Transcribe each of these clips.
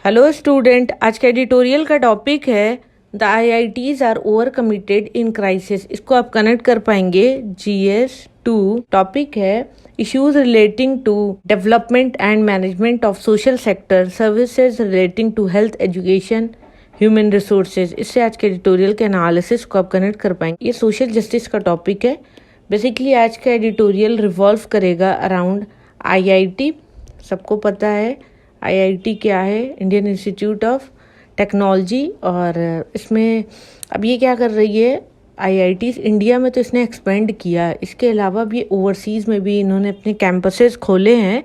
Hello student, आज का editorial का टॉपिक है the IITs are over committed in crisis. इसको आप कनेक्ट कर पाएंगे GS2। टॉपिक है issues relating to development and management of social sector services relating to health, education, human resources. इससे आज के एडिटोरियल के एनालिसिस को आप कनेक्ट कर पाएंगे। ये सोशल जस्टिस का टॉपिक है। बेसिकली आज का एडिटोरियल रिवॉल्व करेगा अराउंड आईआईटी। सबको पता है आईआईटी क्या है, इंडियन इंस्टीट्यूट ऑफ टेक्नोलॉजी। और इसमें अब ये क्या कर रही है, आईआईटीज इंडिया में तो इसने एक्सपेंड किया, इसके अलावा भी ओवरसीज़ में भी इन्होंने अपने कैंपसेस खोले हैं।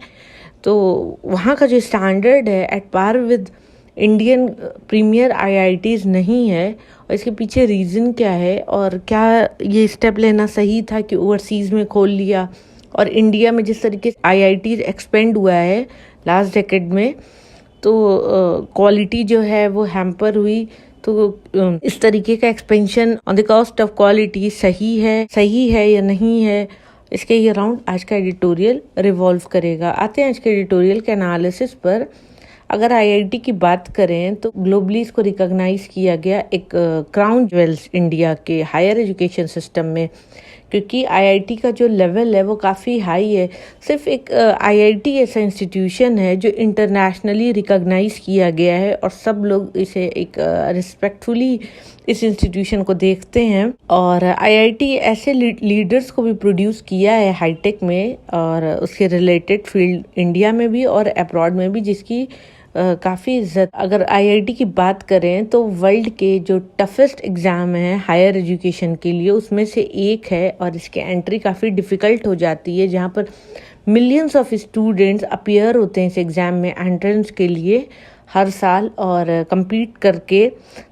तो वहाँ का जो स्टैंडर्ड है at par with Indian premier IITs नहीं है। और इसके पीछे रीज़न क्या है और क्या ये स्टेप लेना सही था कि ओवरसीज़ में खोल लिया, और इंडिया में जिस तरीके से आईआईटीज एक्सपेंड हुआ है लास्ट डेकेड में, तो क्वालिटी जो है वो हैम्पर हुई। तो इस तरीके का expansion on the cost of quality सही है या नहीं है, इसके ये राउंड आज का एडिटोरियल रिवॉल्व करेगा। आते हैं आज के एडिटोरियल के एनालिसिस पर। अगर आईआईटी की बात करें तो ग्लोबली इसको रिकॉग्नाइज किया गया एक क्राउन ज्वेल्स इंडिया के हायर एजुकेशन सिस्टम में, क्योंकि आईआईटी का जो लेवल है वो काफ़ी हाई है। सिर्फ एक आईआईटी ऐसा इंस्टीट्यूशन है जो इंटरनेशनली रिकॉग्नाइज किया गया है और सब लोग इसे एक रिस्पेक्टफुली इस इंस्टीट्यूशन को देखते हैं। और आईआईटी ऐसे लीडर्स को भी प्रोड्यूस किया है हाईटेक में और उसके रिलेटेड फील्ड इंडिया में भी और अब्रॉड में भी, जिसकी काफ़ी इज्जत। अगर आईआईटी की बात करें तो वर्ल्ड के जो टफेस्ट एग्ज़ाम है हायर एजुकेशन के लिए उसमें से एक है, और इसके एंट्री काफ़ी डिफ़िकल्ट हो जाती है, जहाँ पर मिलियंस ऑफ स्टूडेंट्स अपीयर होते हैं इस एग्ज़ाम में एंट्रेंस के लिए हर साल। और compete करके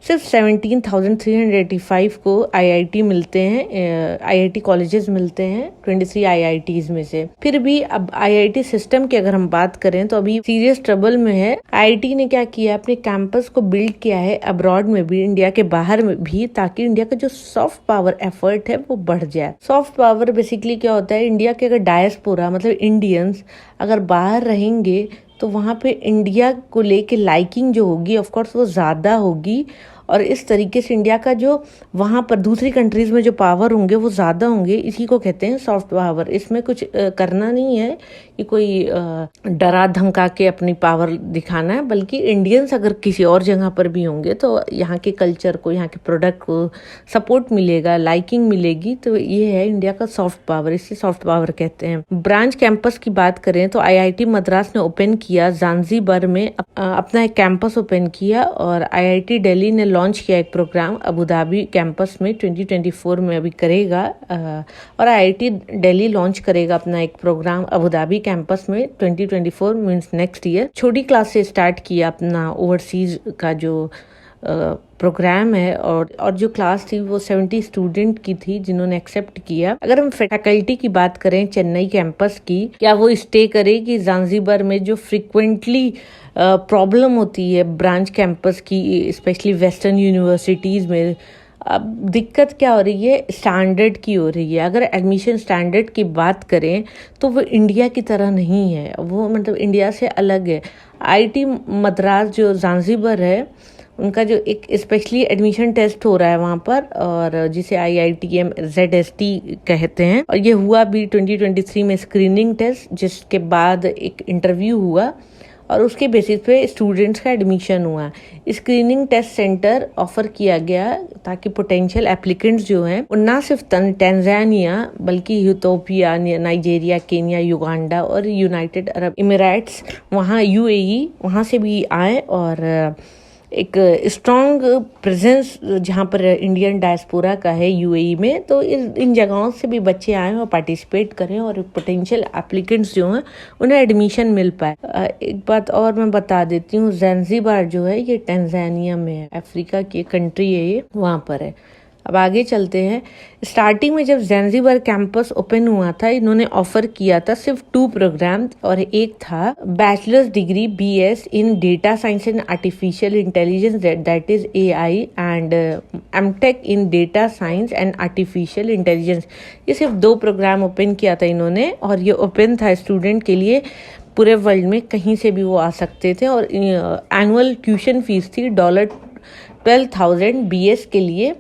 सिर्फ 17,385 को आईआईटी मिलते हैं, आईआईटी कॉलेजेस मिलते हैं 23 आईआईटीज में से। फिर भी अब आईआईटी सिस्टम की अगर हम बात करें तो अभी सीरियस ट्रबल में है। आईआईटी ने क्या किया, अपने कैंपस को बिल्ड किया है अब्रॉड में भी, इंडिया के बाहर में भी, ताकि इंडिया का जो सॉफ्ट पावर एफर्ट है वो बढ़ जाए। सॉफ्ट पावर बेसिकली क्या होता है, इंडिया के अगर डायस्पोरा मतलब इंडियंस अगर बाहर रहेंगे तो वहाँ पे इंडिया को लेके लाइकिंग जो होगी ऑफ कोर्स वो ज़्यादा होगी, और इस तरीके से इंडिया का जो वहाँ पर दूसरी कंट्रीज़ में जो पावर होंगे वो ज़्यादा होंगे। इसी को कहते हैं सॉफ्ट पावर। इसमें कुछ करना नहीं है कि कोई डरा धमका के अपनी पावर दिखाना है, बल्कि इंडियंस अगर किसी और जगह पर भी होंगे तो यहाँ के कल्चर को, यहाँ के प्रोडक्ट को सपोर्ट मिलेगा, लाइकिंग मिलेगी। तो ये है इंडिया का सॉफ्ट पावर, इसे सॉफ्ट पावर कहते हैं। ब्रांच कैंपस की बात करें तो आईआईटी मद्रास ने ओपन किया ज़ांज़ीबार में अपना एक कैंपस ओपन किया, और आईआईटी दिल्ली ने लॉन्च किया एक प्रोग्राम अबू धाबी कैंपस में 2024 में अभी करेगा। और आईआईटी दिल्ली लॉन्च करेगा अपना एक प्रोग्राम अबू धाबी कैंपस में 2024 मींस नेक्स्ट ईयर। छोटी क्लास से स्टार्ट किया अपना ओवरसीज का जो प्रोग्राम है, और जो क्लास थी वो 70 स्टूडेंट की थी जिन्होंने एक्सेप्ट किया। अगर हम फैकल्टी की बात करें चेन्नई कैंपस की, क्या वो स्टे करेगी ज़ांज़ीबार में? जो फ्रिक्वेंटली प्रॉब्लम होती है ब्रांच कैंपस की, स्पेशली वेस्टर्न यूनिवर्सिटीज़ में, अब दिक्कत क्या हो रही है, स्टैंडर्ड की हो रही है। अगर एडमिशन स्टैंडर्ड की बात करें तो वो इंडिया की तरह नहीं है, वो मतलब इंडिया से अलग है। आईआईटी मद्रास जो ज़ांज़ीबार है उनका जो एक स्पेशली एडमिशन टेस्ट हो रहा है वहाँ पर, और जिसे IITM ZST कहते हैं, और ये हुआ भी 2023 में स्क्रीनिंग टेस्ट, जिसके बाद एक इंटरव्यू हुआ और उसके बेसिस पे स्टूडेंट्स का एडमिशन हुआ। स्क्रीनिंग टेस्ट सेंटर ऑफर किया गया ताकि पोटेंशियल एप्लीकेंट्स जो हैं वो ना सिर्फ तंजानिया बल्कि यूथोपिया, नाइजीरिया, केन्या, युगांडा और यूनाइटेड अरब इमिरेट्स, वहाँ UAE, वहाँ से भी आए, और एक स्ट्रॉन्ग प्रेजेंस जहाँ पर इंडियन डायस्पोरा का है UAE में, तो इन जगहों से भी बच्चे आए और पार्टिसिपेट करें और पोटेंशियल एप्लीकेंट्स जो हैं उन्हें एडमिशन मिल पाए। एक बात और मैं बता देती हूँ, ज़ांज़ीबार जो है ये तंजानिया में है, अफ्रीका की कंट्री है ये, वहाँ पर है। अब आगे चलते हैं। स्टार्टिंग में जब ज़ांज़ीबार कैंपस ओपन हुआ था, इन्होंने ऑफर किया था सिर्फ 2 प्रोग्राम, और एक था bachelors degree BS in data science and artificial intelligence, that is AI, and MTech in data science and artificial intelligence. ये सिर्फ 2 प्रोग्राम ओपन किया था इन्होंने, और ये ओपन था स्टूडेंट के लिए पूरे वर्ल्ड में कहीं से भी वो आ सकते थे। और एनुअल ट्यूशन फीस थी $12,000 BS के लिए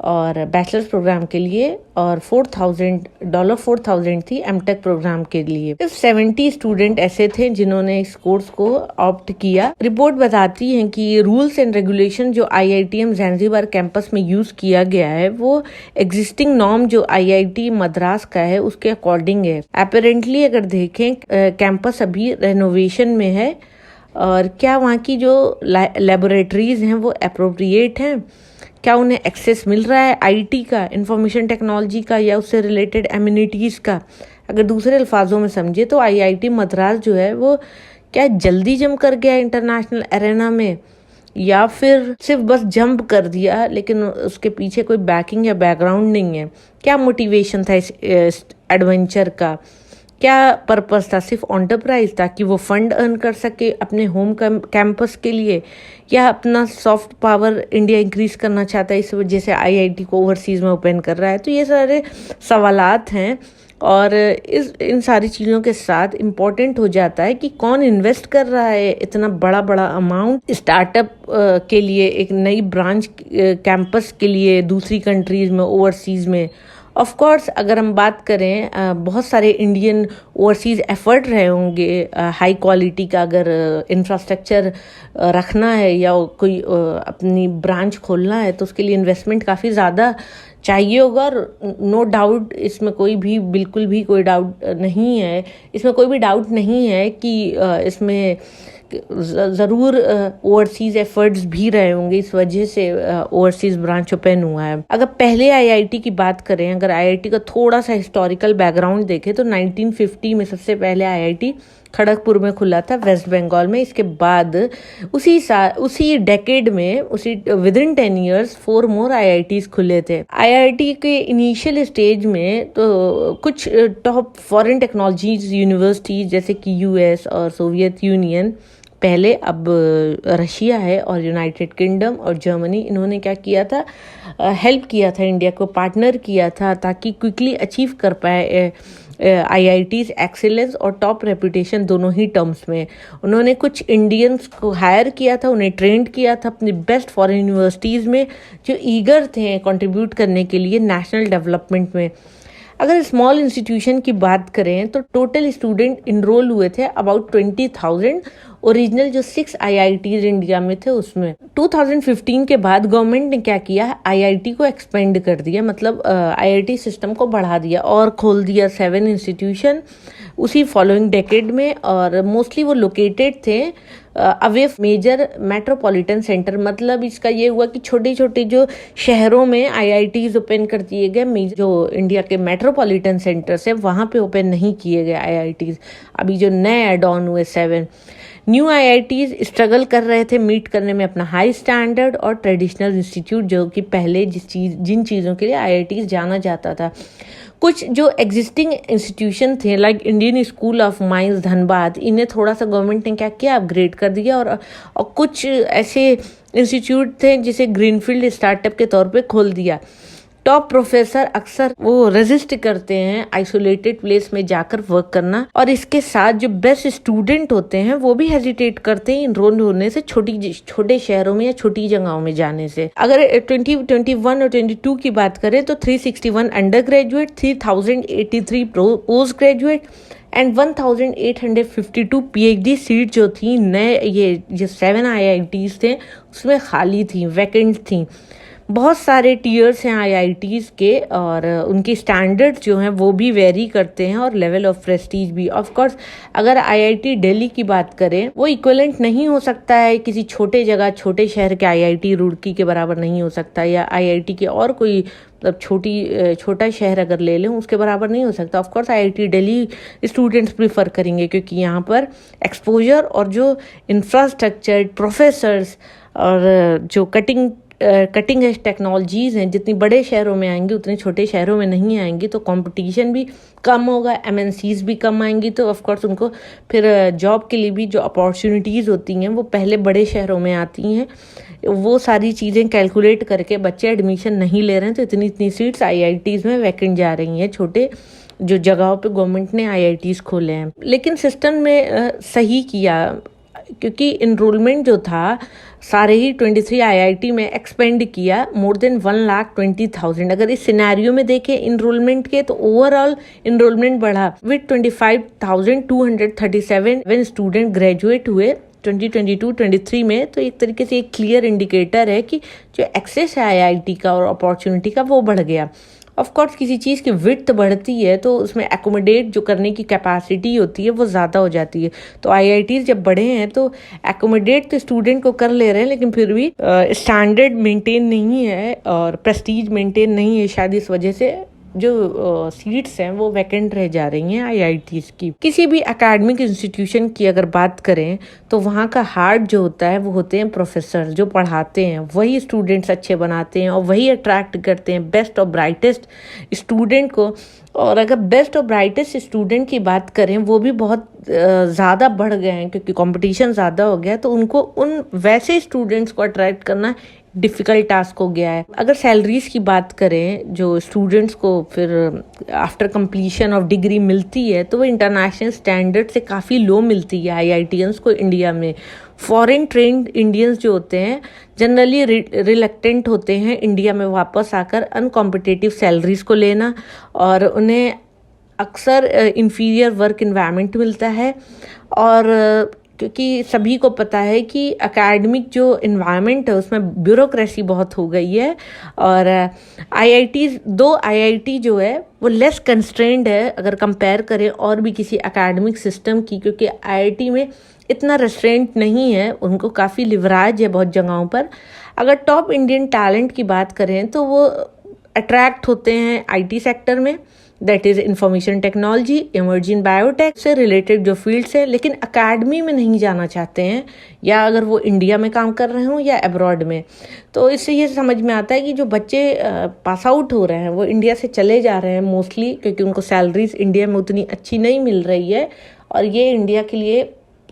और बैचलर्स प्रोग्राम के लिए, और $4,000 थी एमटेक प्रोग्राम के लिए। सिर्फ 70 स्टूडेंट ऐसे थे जिन्होंने इस कोर्स को ऑप्ट किया। रिपोर्ट बताती है कि रूल्स एंड रेगुलेशन जो IITM ज़ांज़ीबार कैंपस में यूज किया गया है वो एग्जिस्टिंग नॉर्म जो IIT मद्रास का है उसके अकॉर्डिंग है। अपेरेंटली अगर देखें कैंपस अभी रेनोवेशन में है, और क्या वहाँ की जो लेबोरेटरीज हैं वो अप्रोप्रिएट हैं, क्या उन्हें एक्सेस मिल रहा है IT का, इंफॉर्मेशन टेक्नोलॉजी का या उससे रिलेटेड एमिनिटीज़ का। अगर दूसरे अल्फाजों में समझे तो IIT मद्रास जो है वो क्या जल्दी जंप कर गया इंटरनेशनल एरेना में, या फिर सिर्फ बस जंप कर दिया लेकिन उसके पीछे कोई बैकिंग या बैकग्राउंड नहीं है। क्या मोटिवेशन था इस एडवेंचर का, क्या पर्पस था? सिर्फ एंटरप्राइज ताकि वो फंड अर्न कर सके अपने होम कैंपस के लिए, या अपना सॉफ्ट पावर इंडिया इंक्रीज करना चाहता है इस वजह से IIT को ओवरसीज में ओपन कर रहा है? तो ये सारे सवालात हैं, और इन सारी चीज़ों के साथ इम्पॉर्टेंट हो जाता है कि कौन इन्वेस्ट कर रहा है इतना बड़ा बड़ा अमाउंट स्टार्टअप के लिए, एक नई ब्रांच कैंपस के लिए दूसरी कंट्रीज में, ओवरसीज में। ऑफ कोर्स अगर हम बात करें बहुत सारे इंडियन ओवरसीज एफर्ट रहे होंगे हाई क्वालिटी का, अगर इंफ्रास्ट्रक्चर रखना है या कोई अपनी ब्रांच खोलना है तो उसके लिए इन्वेस्टमेंट काफ़ी ज़्यादा चाहिए होगा। और नो डाउट इसमें कोई भी बिल्कुल भी कोई डाउट नहीं है, इसमें कोई भी डाउट नहीं है कि इसमें ज़रूर ओवरसीज एफर्ट्स भी रहे होंगे, इस वजह से ओवरसीज ब्रांच ओपन हुआ है। अगर पहले IIT की बात करें, अगर IIT का थोड़ा सा हिस्टोरिकल बैकग्राउंड देखें तो 1950 में सबसे पहले IIT खड़गपुर में खुला था, वेस्ट बंगाल में। इसके बाद उसी डेकेड में, उसी with in 10 years 4 more IITs खुले थे। IIT के इनिशियल स्टेज में तो कुछ टॉप फॉरेन टेक्नोलॉजीज यूनिवर्सिटीज जैसे कि US और सोवियत यूनियन पहले, अब रशिया है, और यूनाइटेड किंगडम और जर्मनी, इन्होंने क्या किया था, हेल्प किया था इंडिया को, पार्टनर किया था ताकि क्विकली अचीव कर पाए IITs एक्सीलेंस और टॉप रेपुटेशन दोनों ही टर्म्स में। उन्होंने कुछ इंडियंस को हायर किया था, उन्हें ट्रेंड किया था अपनी बेस्ट फॉरेन यूनिवर्सिटीज़ में जो ईगर थे कंट्रीब्यूट करने के लिए नेशनल डेवलपमेंट में। अगर स्मॉल इंस्टीट्यूशन की बात करें तो टोटल स्टूडेंट इनरोल हुए थे अबाउट 20,000, ओरिजिनल जो 6 IITs इंडिया में थे उसमें। 2015 के बाद गवर्नमेंट ने क्या किया, IIT को एक्सपेंड कर दिया, मतलब IIT सिस्टम को बढ़ा दिया और खोल दिया 7 इंस्टीट्यूशन उसी फॉलोइंग डेकेड में, और मोस्टली वो लोकेटेड थे अवे मेजर मेट्रोपॉलिटन सेंटर। मतलब इसका ये हुआ कि छोटे छोटे जो शहरों में IITs ओपन कर दिए गए, जो इंडिया के मेट्रोपॉलिटन सेंटर्स है वहाँ पे ओपन नहीं किए गए IITs। अभी जो नए एड ऑन हुए 7 न्यू IITs स्ट्रगल कर रहे थे मीट करने में अपना हाई स्टैंडर्ड और ट्रेडिशनल इंस्टीट्यूट, जो कि पहले जिन चीज़ों के लिए IITs जाना जाता था। कुछ जो एग्जिस्टिंग इंस्टीट्यूशन थे like Indian school of mines Dhanbad, इन्हें थोड़ा सा गवर्नमेंट ने क्या किया, अपग्रेड कर दिया, और कुछ ऐसे इंस्टीट्यूट थे जिसे ग्रीनफील्ड स्टार्टअप के तौर पे खोल दिया। टॉप प्रोफेसर अक्सर वो रेजिस्ट करते हैं आइसोलेटेड प्लेस में जाकर वर्क करना, और इसके साथ जो बेस्ट स्टूडेंट होते हैं वो भी हेजिटेट करते हैं इनरोल होने से छोटे शहरों में या छोटी जगहों में जाने से। अगर 2021 और 22 की बात करें तो 361 under graduate, 3083 post graduate and 1852 PhD seat जो थी नए ये जो 7 IITs थे उसमें खाली थी, वैकेंट थी। बहुत सारे टीयर्स हैं IITs के, और उनके स्टैंडर्ड्स जो हैं वो भी वेरी करते हैं, और लेवल ऑफ प्रेस्टीज भी। ऑफ कोर्स अगर IIT दिल्ली की बात करें वो इक्विवेलेंट नहीं हो सकता है किसी छोटे जगह, छोटे शहर के IIT रुड़की के बराबर नहीं हो सकता, या IIT के और कोई मतलब छोटा शहर अगर ले लें उसके बराबर नहीं हो सकता। Of course IIT Delhi students prefer करेंगे क्योंकि यहाँ पर एक्सपोजर और जो इंफ्रास्ट्रक्चर, प्रोफेसर्स और जो कटिंग एज टेक्नोलॉजीज़ हैं जितनी बड़े शहरों में आएंगी उतने छोटे शहरों में नहीं आएंगी, तो कंपटीशन भी कम होगा, MNCs भी कम आएंगी, तो ऑफ कोर्स उनको फिर जॉब के लिए भी जो अपॉर्चुनिटीज़ होती हैं वो पहले बड़े शहरों में आती हैं। वो सारी चीज़ें कैलकुलेट करके बच्चे एडमिशन नहीं ले रहे हैं, तो इतनी सीट्स IITs में वैकेंट जा रही हैं छोटे जो जगहों पे गवर्नमेंट ने आईआईटीज खोले हैं, लेकिन सिस्टम में सही किया, क्योंकि इनरोलमेंट जो था सारे ही 23 आईआईटी में एक्सपेंड किया मोर देन 1,20,000। अगर इस सिनेरियो में देखें इनरोलमेंट के, तो ओवरऑल इनरोलमेंट बढ़ा विद 25,237 स्टूडेंट ग्रेजुएट हुए 2022-23 में। तो एक तरीके से एक क्लियर इंडिकेटर है कि जो एक्सेस है आईआईटी का और अपॉर्चुनिटी का वो बढ़ गया। ऑफ कोर्स किसी चीज़ की विड्थ बढ़ती है तो उसमें एकोमोडेट जो करने की कैपेसिटी होती है वो ज़्यादा हो जाती है। तो आईआईटीज़ जब बढ़े हैं तो एकोमोडेट तो स्टूडेंट को कर ले रहे हैं, लेकिन फिर भी स्टैंडर्ड मेंटेन नहीं है और प्रेस्टीज मेंटेन नहीं है। शायद इस वजह से जो सीट्स हैं वो वैकेंट रह जा रही हैं आईआईटीज़ की। किसी भी एकेडमिक इंस्टीट्यूशन की अगर बात करें तो वहाँ का हार्ट जो होता है वो होते हैं प्रोफेसर जो पढ़ाते हैं। वही स्टूडेंट्स अच्छे बनाते हैं और वही अट्रैक्ट करते हैं बेस्ट और ब्राइटेस्ट स्टूडेंट को। और अगर बेस्ट और ब्राइटेस्ट स्टूडेंट की बात करें वो भी बहुत ज़्यादा बढ़ गए हैं, क्योंकि कंपटीशन ज़्यादा हो गया है, तो उनको उन वैसे स्टूडेंट्स को अट्रैक्ट करना डिफ़िकल्ट टास्क हो गया है। अगर सैलरीज की बात करें जो स्टूडेंट्स को फिर आफ्टर कंप्लीशन ऑफ डिग्री मिलती है तो वो इंटरनेशनल स्टैंडर्ड से काफ़ी लो मिलती है आईआईटीएंस को इंडिया में। फॉरेन ट्रेंड इंडियंस जो होते हैं जनरली रिलक्टेंट होते हैं इंडिया में वापस आकर अनकॉम्पिटिटिव सैलरीज को लेना, और उन्हें अक्सर इंफीरियर वर्क इन्वायरमेंट मिलता है। और क्योंकि सभी को पता है कि एकेडमिक जो इन्वायरमेंट है उसमें ब्यूरोक्रेसी बहुत हो गई है, और आईआईटी जो है वो लेस कंस्ट्रेंड है अगर कंपेयर करें और भी किसी एकेडमिक सिस्टम की, क्योंकि आईआईटी में इतना रेस्ट्रेंट नहीं है, उनको काफ़ी लिवराज है बहुत जगहों पर। अगर टॉप इंडियन टैलेंट की बात करें तो वो अट्रैक्ट होते हैं आईटी सेक्टर में, that is information technology, emerging biotech से रिलेटेड जो फील्ड्स है, लेकिन अकेडमी में नहीं जाना चाहते हैं, या अगर वो इंडिया में काम कर रहे हों या अब्रॉड में। तो इससे ये समझ में आता है कि जो बच्चे पास आउट हो रहे हैं वो इंडिया से चले जा रहे हैं मोस्टली, क्योंकि उनको सैलरीज इंडिया में उतनी अच्छी नहीं मिल रही है, और ये इंडिया के लिए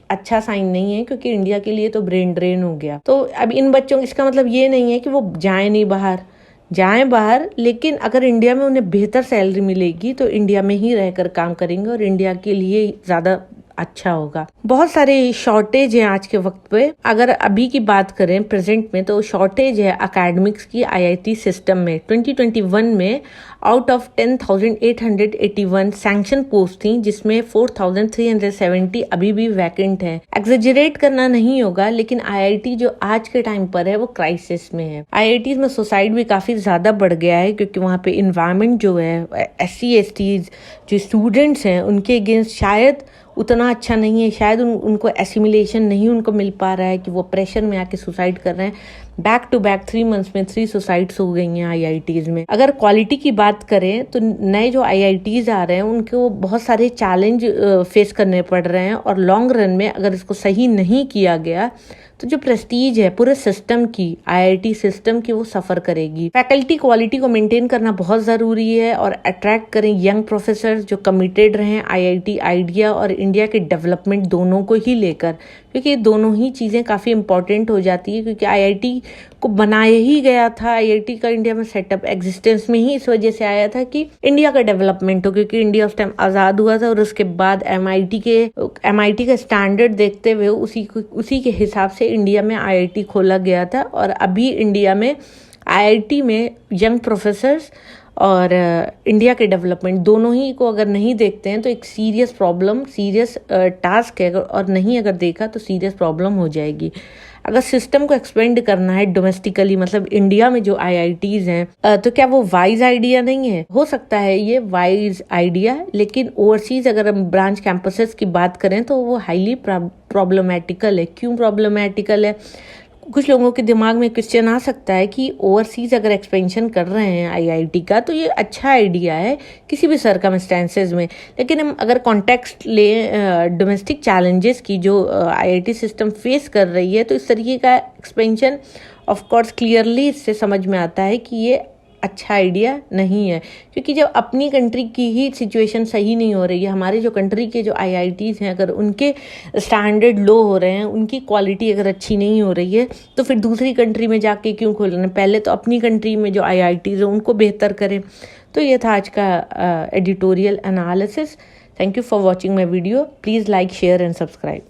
अच्छा साइन नहीं है, क्योंकि इंडिया के लिए तो ब्रेन ड्रेन हो गया। तो अब इन बच्चों, इसका मतलब ये नहीं है कि वो जाएं नहीं बाहर, जाएं बाहर, लेकिन अगर इंडिया में उन्हें बेहतर सैलरी मिलेगी तो इंडिया में ही रहकर काम करेंगे और इंडिया के लिए ज़्यादा अच्छा होगा। बहुत सारे शॉर्टेज हैं आज के वक्त पे। अगर अभी की बात करें प्रेजेंट में, तो शॉर्टेज है एकेडमिक्स की आईआईटी सिस्टम में। 2021 में आउट ऑफ 10,881 सैंक्शन पोस्ट थी, जिसमें 4,370 अभी भी वैकेंट है। एग्जेजरेट करना नहीं होगा, लेकिन आईआईटी जो आज के टाइम पर है वो क्राइसिस में है। आईआईटी में सुसाइड भी काफी ज्यादा बढ़ गया है, क्योंकि वहाँ पे इन्वायरमेंट जो है SC STs जो स्टूडेंट्स हैं उनके अगेंस्ट शायद उतना अच्छा नहीं है, शायद उनको एसिमिलेशन नहीं उनको मिल पा रहा है कि वो प्रेशर में आके सुसाइड कर रहे हैं। बैक टू बैक 3 मंथ्स में 3 सुसाइड्स हो गई हैं आईआईटीज़ में। अगर क्वालिटी की बात करें तो नए जो आईआईटीज़ आ रहे हैं उनको बहुत सारे चैलेंज फेस करने पड़ रहे हैं, और लॉन्ग रन में अगर इसको सही नहीं किया गया तो जो प्रेस्टीज है पूरे सिस्टम की, आईआईटी सिस्टम की, वो सफ़र करेगी। फैकल्टी क्वालिटी को मेंटेन करना बहुत ज़रूरी है, और अट्रैक्ट करें यंग प्रोफेसर जो कमिटेड रहें आईआईटी आइडिया और इंडिया के डेवलपमेंट दोनों को ही लेकर, क्योंकि दोनों ही चीज़ें काफ़ी इंपॉर्टेंट हो जाती है। क्योंकि आईआईटी को बनाया ही गया था, आईआईटी का इंडिया में सेटअप एग्जिस्टेंस में ही इस वजह से आया था कि इंडिया का डेवलपमेंट हो, क्योंकि इंडिया उस टाइम आज़ाद हुआ था, और उसके बाद एमआईटी का स्टैंडर्ड देखते हुए उसी के हिसाब से इंडिया में आईआईटी खोला गया था। और अभी इंडिया में आईआईटी में यंग प्रोफेसर्स और इंडिया के डेवलपमेंट दोनों ही को अगर नहीं देखते हैं तो एक सीरियस प्रॉब्लम, सीरियस टास्क है, और नहीं अगर देखा तो सीरियस प्रॉब्लम हो जाएगी। अगर सिस्टम को एक्सपेंड करना है डोमेस्टिकली, मतलब इंडिया में जो आईआईटीज़ हैं, तो क्या वो वाइज आइडिया नहीं है? हो सकता है ये वाइज आइडिया, लेकिन ओवरसीज अगर हम ब्रांच कैंपसेस की बात करें तो वो हाईली प्रॉब्लमेटिकल है। क्यों प्रॉब्लमेटिकल है? कुछ लोगों के दिमाग में क्वेश्चन आ सकता है कि ओवरसीज अगर एक्सपेंशन कर रहे हैं आईआईटी का तो ये अच्छा आइडिया है किसी भी सर्कमस्टेंसेज में, लेकिन हम अगर कॉन्टेक्स्ट लें डोमेस्टिक चैलेंजेस की जो आईआईटी सिस्टम फेस कर रही है, तो इस तरीके का एक्सपेंशन ऑफ कोर्स क्लियरली इससे समझ में आता है कि ये अच्छा आइडिया नहीं है। क्योंकि जब अपनी कंट्री की ही सिचुएशन सही नहीं हो रही है, हमारे जो कंट्री के जो आईआईटीज़ हैं अगर उनके स्टैंडर्ड लो हो रहे हैं, उनकी क्वालिटी अगर अच्छी नहीं हो रही है, तो फिर दूसरी कंट्री में जाके क्यों खोलना? पहले तो अपनी कंट्री में जो आईआईटीज़ हैं उनको बेहतर करें। तो ये था आज का editorial analysis. Thank you for watching my video. Please like, share and subscribe.